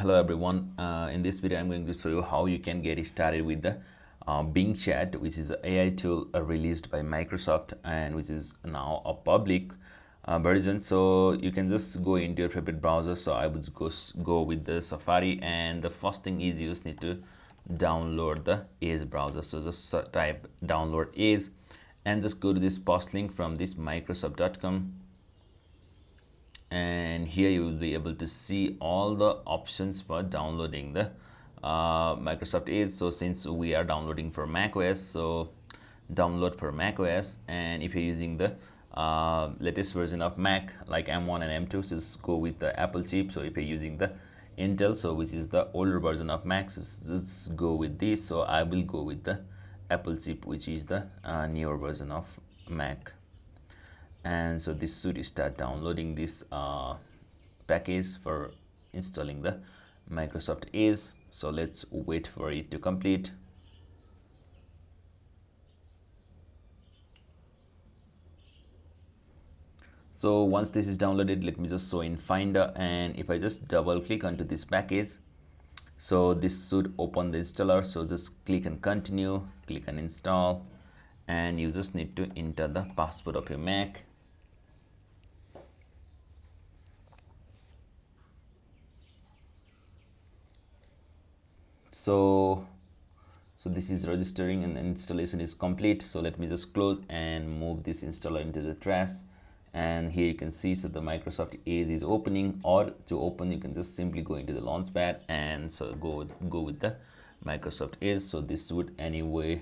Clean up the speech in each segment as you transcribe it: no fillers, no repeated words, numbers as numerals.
Hello everyone. In this video I'm going to show you how you can get started with the Bing Chat, which is an AI tool released by Microsoft and which is now a public version. So you can just go into your favorite browser. So I would go with the Safari, and the first thing is you just need to download the Edge browser. So just type download Edge and just go to this post link from this microsoft.com, and here you will be able to see all the options for downloading the Microsoft Edge. So since we are downloading for macOS, so download for macOS, and if you're using the latest version of Mac like M1 and M2, so just go with the Apple chip. So if you're using the Intel, so which is the older version of Mac, so just go with this. So I will go with the Apple chip, which is the newer version of Mac. And so this should start downloading this package for installing the Microsoft Edge. So let's wait for it to complete. So once this is downloaded, let me just show in Finder, and if I just double click onto this package, so this should open the installer. So just click and continue, click and install, and you just need to enter the password of your Mac. So this is registering and installation is complete. So let me just close and move this installer into the trash. And here you can see, so the Microsoft Edge is opening, or to open you can just simply go into the launchpad and so go with the Microsoft Edge. So this would anyway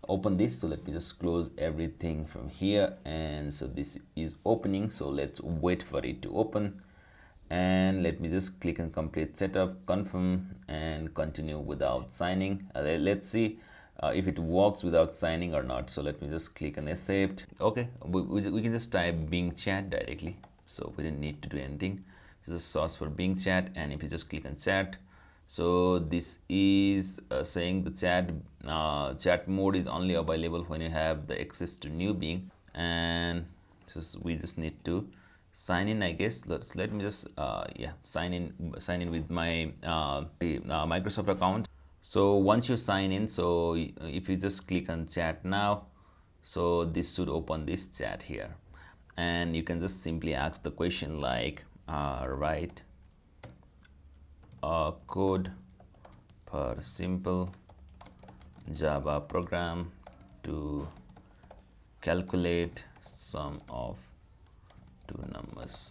open this. So let me just close everything from here, and so this is opening. So let's wait for it to open, and let me just click on complete setup, confirm, and continue without signing. Let's see if it works without signing or not. So let me just click on accept. Okay, we can just type Bing Chat directly, so we didn't need to do anything. Just search for Bing Chat, and if you just click on chat, so this is saying the chat mode is only available when you have the access to new Bing, and so we just need to sign in, I guess. Let me just sign in with my Microsoft account. So once you sign in, so if you just click on chat now, so this should open this chat here, and you can just simply ask the question like write a code for simple Java program to calculate sum of two numbers.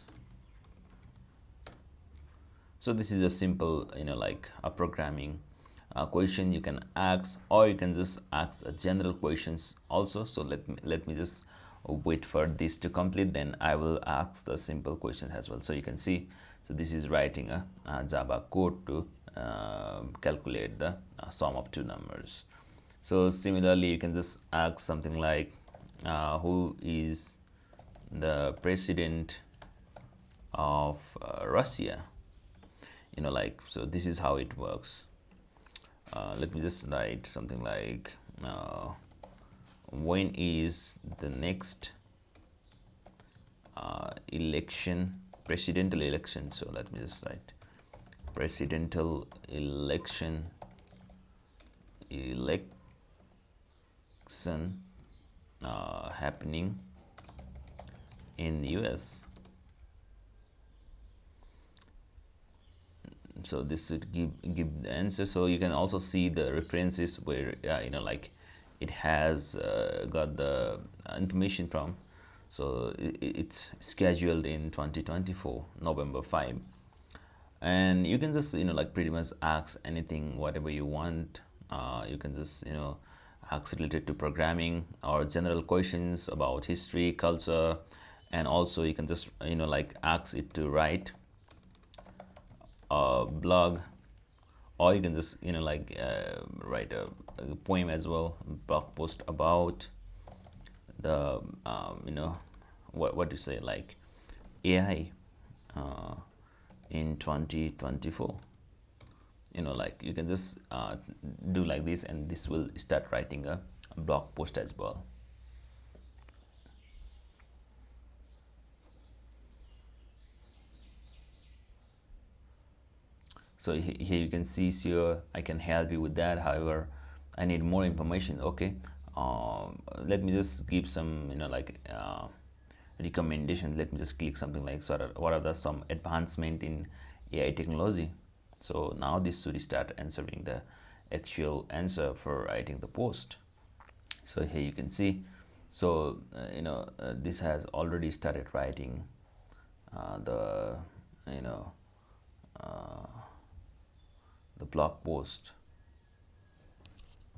So this is a simple, like a programming question you can ask, or you can just ask general questions also. So let me just wait for this to complete, then I will ask the simple questions as well. So you can see, so this is writing a Java code to calculate the sum of two numbers. So similarly, you can just ask something like who is the president of Russia, so this is how it works. Let me just write something like when is the next presidential election. So let me just write presidential election happening in US. So this should give the answer. So you can also see the references where like it has got the information from. So it's scheduled in 2024 November 5, and you can just like pretty much ask anything, whatever you want. You can just ask related to programming or general questions about history, culture, and also you can just like ask it to write a blog, or you can just like write a poem as well, blog post about the what to say, like AI in 2024. Like you can just do like this, and this will start writing a blog post as well. So here you can see, sure, I can help you with that. However, I need more information. Okay, let me just give some, like recommendation. Let me just click something like, sort of, what are the some advancement in AI technology. So now this should start answering the actual answer for writing the post. So here you can see, so this has already started writing the you know uh, the blog post.